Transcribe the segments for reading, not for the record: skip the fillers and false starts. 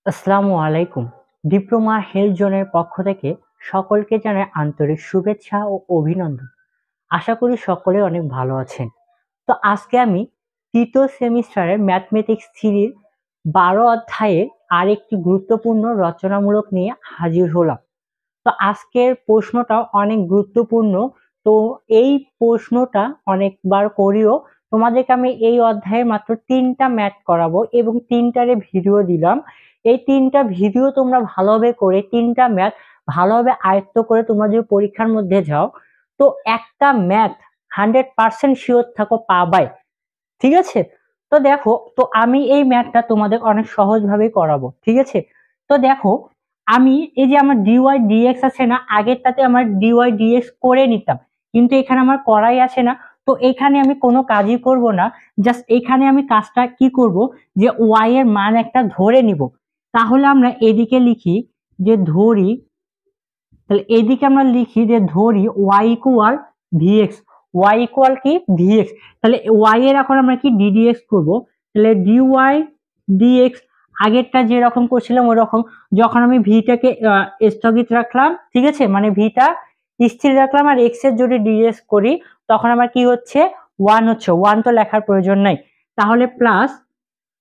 আসসালামু আলাইকুম। Diploma health জোনের পক্ষ থেকে সকলকে জানাই আন্তরিক শুভেচ্ছা ও অভিনন্দন। আশা করি সকলে অনেক ভালো আছেন। তো আজকে আমি তৃতীয় সেমিস্টারের ম্যাথমেটিক্স থ্রির 12 অধ্যায়ের আরেকটি গুরুত্বপূর্ণ রচনামূলক নিয়ে হাজির হলাম। তো আজকের প্রশ্নটা অনেক গুরুত্বপূর্ণ। তো এই প্রশ্নটা অনেকবার করিও। তোমাদেরকে আমি এই অধ্যায়ে মাত্র 3টা ম্যাথ করাবো এবং 3টারে ভিডিও দিলাম। এই 3টা ভিডিও তোমরা ভালোভাবে করে 3টা ম্যাথ ভালোভাবে আয়ত্ত করে তোমরা যদি পরীক্ষার মধ্যে যাও, তো একটা ম্যাথ 100% শিওর থাকো পাবাই। ঠিক আছে? তো দেখো, তো আমি এই ম্যাথটা তোমাদের অনেক সহজভাবে করাবো। ঠিক আছে? তো দেখো, আমি এই যে আমার ডিওয়াই ডিএক্স আছে না, আগেরটাতে আমার ডিওয়াই ডিএক্স করে নিতাম, কিন্তু এখানে আমার করাই আছে না। তো এখানে আমি কোনো কাজই করব না, জাস্ট এখানে আমি কাজটা কি করব, যে ওয়াই এর মান একটা ধরে নিব। তাহলে আমরা এদিকে লিখি যে ধরি, তাহলে এদিকে আমরা লিখি যে ধরি y equal v x. Y equal কি ভিএক্স। তাহলে ওয়াই এর এখন আমরা কি ডিডিএক্স করব। তাহলে ডিওয়াই ডিএক্স আগেরটা যেরকম করছিলাম ওরকম, যখন আমি ভিটাকে স্থগিত রাখলাম, ঠিক আছে, মানে ভিটা স্থির রাখলাম আর এক্স এর যদি ডিএক্স করি, তখন আমার কি হচ্ছে, ওয়ান হচ্ছে। ওয়ান তো লেখার প্রয়োজন নাই। তাহলে প্লাস,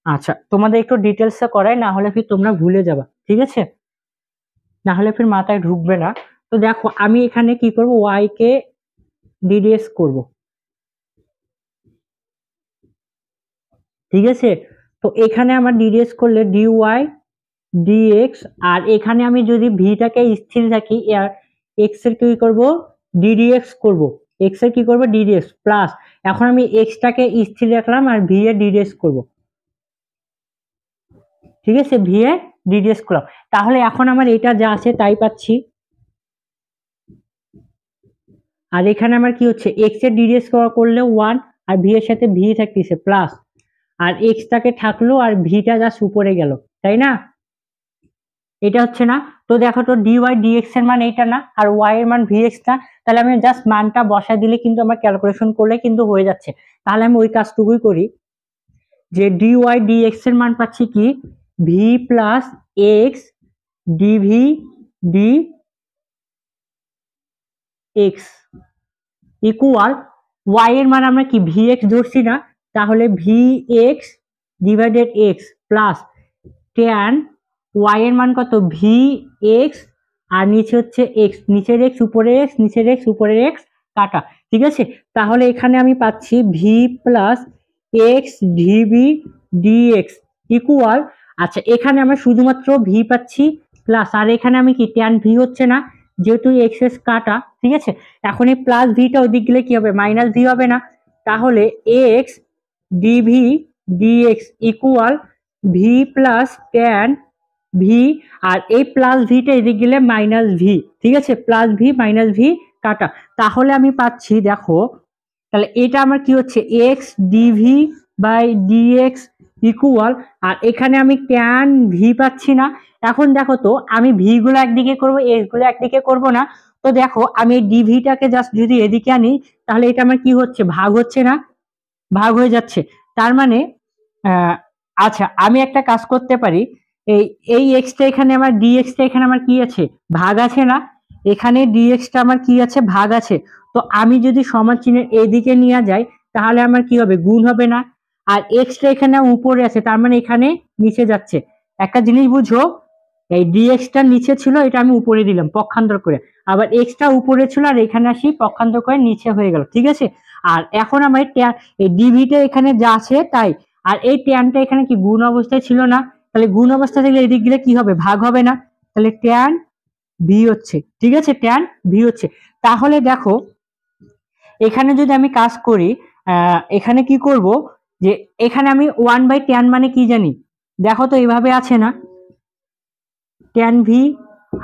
আচ্ছা তোমাদের একটু ডিটেলসে করাই, না হলে ফির তোমরা ভুলে যাবা। ঠিক আছে, না হলে ফির মাথায় ঢুকবে না। তো দেখো, আমি এখানে কি করব, ওয়াই কে ডিডিএস করব। ঠিক আছে, তো এখানে আমার ডিডিএস করলে ডিওয়াই ডিএক্স, আর এখানে আমি যদি ভিটাকে স্থির রাখি আর এক্স এর কি করব, ডিডিএক্স করব। এক্স এর কি করব, ডিডিএক্স প্লাস, এখন আমি এক্সটাকে স্থির রাখলাম আর ভি এর ডিডিএক্স করব। ঠিক আছে, ভি এর ডিডিএক্স করলাম। তাহলে এখন আমার এটা যা আছে তাই পাচ্ছি। আর এখানে আমার কি হচ্ছে, এক্স এর ডিডিএস করলে ওয়ান, আর ভি এর সাথে ভি থাকতেছে প্লাস, আর এক্সটাকে থাকলো আর ভিটা জাস্ট উপরে গেল, তাই না? এটা হচ্ছে না? তো দেখো তো ডিওয়াই ডিএক্স এর মান এইটা না, আর ওয়াই এর মান ভিএক্স না। তাহলে আমি জাস্ট মানটা বসায় দিলে কিন্তু আমার ক্যালকুলেশন করলে কিন্তু হয়ে যাচ্ছে। তাহলে আমি ওই কাজটুকুই করি, যে ডিওয়াই ডিএক্স এর মান পাচ্ছি কি, v plus x d v d x equal, y এর মান আমরা কি ভিএক্স ধরছি না, তাহলে v x divided x plus tan y এর মান কত, ভি এক্স, আর নিচে হচ্ছে এক্স, নিচের এক্স উপরের এক্স, নিচের এক্স উপরের এক্স কাটা। ঠিক আছে, তাহলে এখানে আমি পাচ্ছি v plus x d v d x equal, আচ্ছা এখানে আমরা শুধুমাত্র ভি পাচ্ছি প্লাস, আর এখানে আমি কি ট্যান ভি হচ্ছে না, যেহেতু এক্স এক্স কাটা। ঠিক আছে, এখন এই প্লাস ভিটা ওদিক গেলে কি হবে, মাইনাস ভি হবে না। তাহলে x d v d x equal v plus tan v, আর এই প্লাস ভিটা এদিক গেলে মাইনাস ভি। ঠিক আছে, প্লাস ভি মাইনাস ভি কাটা। তাহলে আমি পাচ্ছি, দেখো, তাহলে এটা আমার কি হচ্ছে, x d v by d x equal, আর এখানে আমি ট্যান ভি পাচ্ছি না। এখন দেখো তো, আমি ভি গুলো একদিকে করবো, এক্স গুলো একদিকে করবো না। তো দেখো, আমি এই ডিভিটাকে জাস্ট যদি এদিকে আনি, তাহলে এটা আমার কি হচ্ছে, ভাগ হচ্ছে না, ভাগ হয়ে যাচ্ছে। তার মানে আচ্ছা আমি একটা কাজ করতে পারি, এই এই এক্সটা এখানে আমার ডিএক্সটা এখানে আমার কি আছে, ভাগ আছে না, এখানে ডিএক্সটা আমার কি আছে, ভাগ আছে। তো আমি যদি সমান চিহ্নের এদিকে নিয়ে যাই, তাহলে আমার কি হবে, গুণ হবে না। আর এক্সটা এখানে উপরে আছে, তার মানে এখানে নিচে যাচ্ছে। একটা জিনিস বুঝো, এই ডিএক্সটা নিচে ছিল, এটা আমি উপরে দিলাম পক্ষান্তর করে, আবার এক্সটা উপরে ছিল আর এখানে আসি পক্ষান্তর করে নিচে হয়ে গেল। ঠিক আছে, আর এখন আমার এই ডিভিটা এখানে যা আছে তাই, আর এই ট্যানটা এখানে কি গুণ অবস্থায় ছিল না, তাহলে গুণ অবস্থা থেকে এদিক গেলে কি হবে, ভাগ হবে না। তাহলে ট্যান ভি হচ্ছে। ঠিক আছে, ট্যান ভি হচ্ছে। তাহলে দেখো, এখানে যদি আমি কাজ করি, এখানে কি করব, যে এখানে আমি ওয়ান বাই ট্যান মানে কি জানি, দেখো তো এইভাবে আছে না, ট্যান ভি,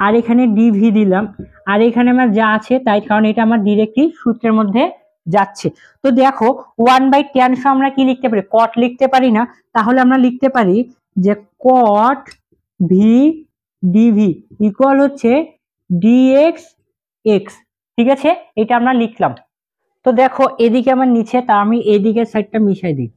আর এখানে ডিভি দিলাম, আর এখানে আমার যা আছে তাই, কারণ এটা আমার ডিরেক্টলি সূত্রের মধ্যে যাচ্ছে। তো দেখো, ওয়ান বাই ট্যান আমরা কি লিখতে পারি, কট লিখতে পারি না। তাহলে আমরা লিখতে পারি যে কট ভি ডিভি ইকুয়াল হচ্ছে ডিএক্স এক্স। ঠিক আছে, এটা আমরা লিখলাম। তো দেখো এদিকে আমার নিচে, তা আমি এদিকে সাইডটা মিশাই দিই।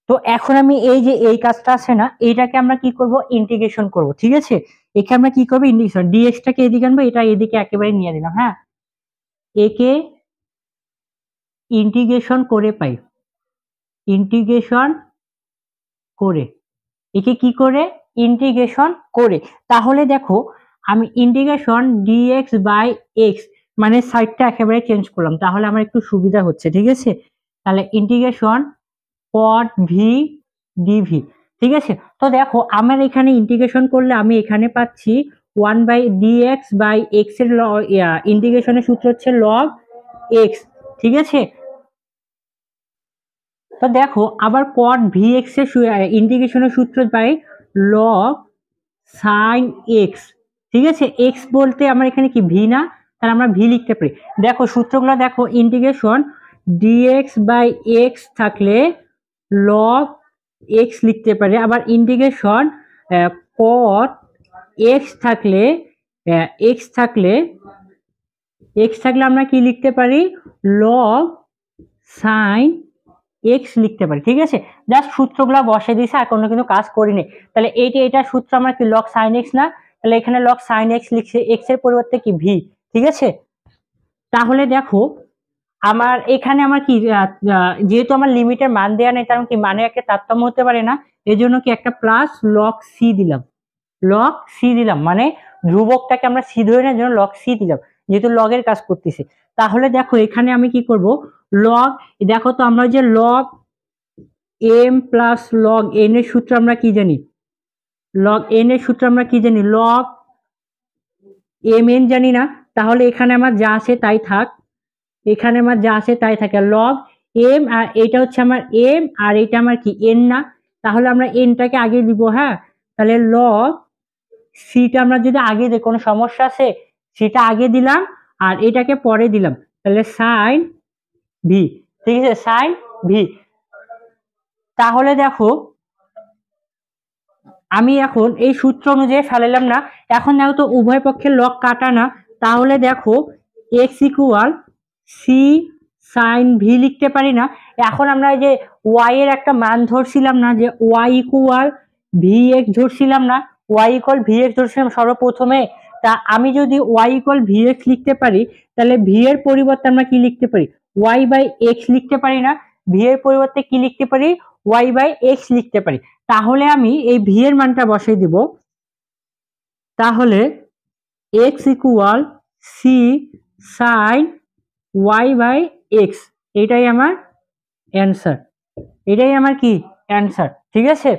তো এখন আমি এই যে এই কাজটা আছে না, এইটাকে আমরা কি করব, ইন্টিগ্রেশন করব। ঠিক আছে, এখানে আমরা কি করবো, ইন্টিগ্রেশন, ডিএক্স টাকে এদিকে আনবো, এটা এদিকে একেবারে নিয়ে দিলাম। হ্যাঁ, একে ইন্টিগ্রেশন করে পাই, ইন্টিগ্রেশন করে, একে কি করে, ইন্টিগ্রেশন করে। তাহলে দেখো আমি ইন্টিগ্রেশন ডিএক্স বাই এক্স মানে সাইডটা একেবারে চেঞ্জ করলাম, তাহলে আমার একটু সুবিধা হচ্ছে। ঠিক আছে, তাহলে ইন্টিগ্রেশন cot ভি ডিভি। ঠিক আছে, তো দেখো আমার এখানে ইন্টিগ্রেশন করলে আমি এখানে পাচ্ছি 1/dx/x এর ইন্টিগ্রেশনের সূত্র হচ্ছে log x। ঠিক আছে, তো দেখো আবার cot vx এর ইন্টিগ্রেশনের সূত্র পাই log sin x। ঠিক আছে, x বলতে আমার এখানে কি ভি না, তাহলে আমরা ভি লিখতে পারি। দেখো সূত্রগুলো দেখো, ইন্টিগ্রেশন dx বাই x থাকলে log x লিখতে পারি, আবার ইন্টিগ্রেশন cot x থাকলে x থাকলে আমরা কি লিখতে পারি, log sin এক্স লিখতে পারি। ঠিক আছে, জাস্ট সূত্রগুলো বসে দিয়েছে, আর কোনো কিন্তু কাজ করিনি। তাহলে এইটা সূত্র আমার কি লগ সাইন এক্স না, তাহলে এখানে লগ সাইন এক্স লিখছে, এক্স এর পরিবর্তে কি ভি। ঠিক আছে, তাহলে দেখো আমার এখানে আমার কি যেহেতু আমার লিমিটের মান দেওয়া নেই, কারণ কি মানে একটা তারতম্য হতে পারে না, এই জন্য কি একটা প্লাস লগ সি দিলাম, লগ সি দিলাম, মানে ধ্রুবকটাকে আমরা সি ধরে নেওয়ার জন্য লগ সি দিলাম, যেহেতু লগের কাজ করতেছি। তাহলে দেখো এখানে আমি কি করব, লগ, দেখো তো আমরা যে log m plus log n এর সূত্র আমরা কি জানি, লগ এন এর সূত্র আমরা কি জানি, লগ এম এন জানি না, তাহলে এখানে আমার যা আছে তাই থাক, এখানে আমার যা আছে তাই থাকে, লগ এম, আর এটা হচ্ছে আমার এম, আর এটা আমার কি এন না, তাহলে আমরা এনটাকে আগে দিব। হ্যাঁ, তাহলে লগ সিটা আমরা যদি আগে দিই, কোনো সমস্যা আছে, সেটা আগে দিলাম আর এটাকে পরে দিলাম, তাহলে সাইন ভি। ঠিক আছে, সাইন ভি। তাহলে দেখো আমি এখন এই সূত্র অনুযায়ী ফেলালাম না, এখন দেখো তো উভয় পক্ষের লগ কাটা না, তাহলে দেখো x equal c sine v লিখতে পারি না। এখন আমরা যে ওয়াই এর একটা মান ধরছিলাম না, যে ওয়াই ইকুয়াল ভি এক্স ধরছিলাম না, ওয়াই ইকুয়াল ভি এক্স ধরছিলাম সর্বপ্রথমে। তা আমি যদি ওয়াই ইকুয়াল ভি এক্স লিখতে পারি, তাহলে ভি এর পরিবর্তে আমরা কি লিখতে পারি, ওয়াই বাই এক্স লিখতে পারি না, ভি এর পরিবর্তে কি লিখতে পারি, ওয়াই বাই এক্স লিখতে পারি। তাহলে আমি এই ভি এর মানটা বসাই দিব, তাহলে x equal c sine y by x, এটাই আমার অ্যান্সার, এটাই আমার কি অ্যান্সার। ঠিক আছে,